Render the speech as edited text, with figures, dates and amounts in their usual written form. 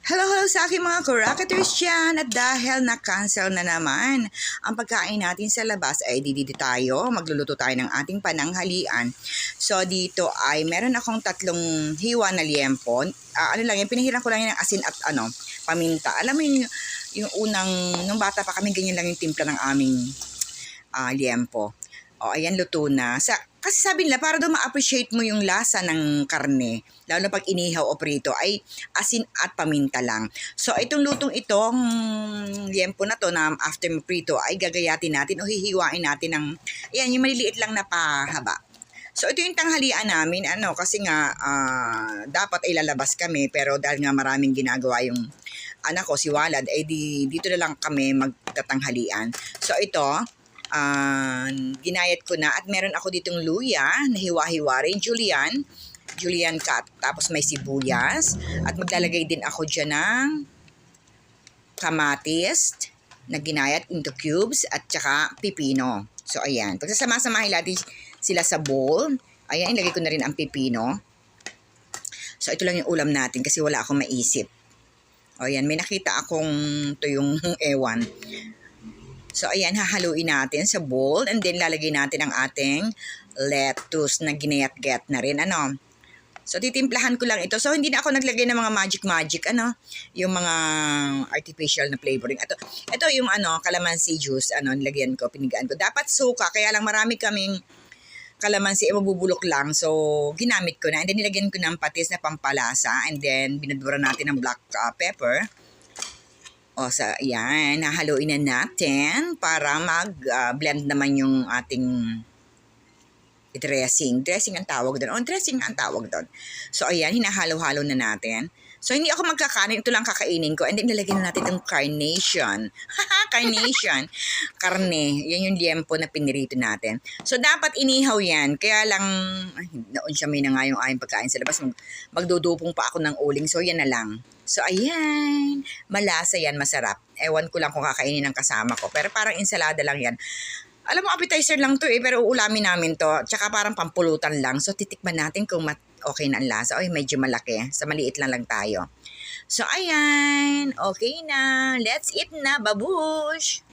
Hello sa aking mga kurakaters dyan at dahil na-cancel na naman ang pagkain natin sa labas ay dito tayo, magluluto tayo ng ating pananghalian. So dito ay meron akong 3 hiwa na liempo. Pinahiran ko lang yan ng asin at paminta. Alam mo yung unang, nung bata pa kami, ganyan lang yung timpla ng aming liempo. O, ayan, luto na. Kasi sabi nila, para daw ma-appreciate mo yung lasa ng karne, lalo na pag inihaw o prito, ay asin at paminta lang. So, itong lutong itong liempo na to na after mo prito, ay gagayatin natin o hihiwain natin ng, ayan, yung maliliit lang na pahaba. So, ito yung tanghalian namin, kasi nga, dapat ay lalabas kami, pero dahil nga maraming ginagawa yung anak ko, si Walad, ay dito na lang kami magtatanghalian. So, ito, ginayat ko na at meron ako ditong luya na hiwa-hiwa rin, julienne cut, tapos may sibuyas at maglalagay din ako dyan ng kamatis na ginayat into cubes at saka pipino. So ayan, pagsasama-samahin natin sila sa bowl, ayan, ilagay ko na rin ang pipino. So ito lang yung ulam natin kasi wala akong maisip. O ayan, may nakita akong tuyong ewan. So, ayan, hahaluin natin sa bowl and then lalagay natin ang ating lettuce na ginayat-gayat na rin, So, titimplahan ko lang ito. So, hindi na ako naglagay ng mga magic, yung mga artificial na flavoring. Ito yung, calamansi juice, nilagyan ko, pinigaan ko. Dapat suka, kaya lang marami kaming calamansi, mabubulok lang. So, ginamit ko na. And then, nilagyan ko ng patis na pampalasa. And then, binadura natin ng black pepper. O, yan, hahaluin na natin para mag-blend naman yung ating dressing. Dressing ang tawag doon. Dressing ang tawag doon. So, ayan, hinahalo-halo na natin. So, hindi ako magkakanin. Ito lang kakainin ko. And then, nilagyan na natin itong carnation. Carnation. Karne. Yan yung liempo na pinirito natin. So, dapat inihaw yan. Kaya lang, noon siya may na nga yung aking pagkain sa labas. Magdudupong pa ako ng uling. So, yan na lang. So, ayan. Malasa yan. Masarap. Ewan ko lang kung kakainin ng kasama ko. Pero parang ensalada lang yan. Alam mo, appetizer lang to pero uulamin namin to. Tsaka parang pampulutan lang. So, titikman natin kung okay na ang lasa. Oy, medyo malaki. Sa maliit lang tayo. So, ayan. Okay na. Let's eat na, babush!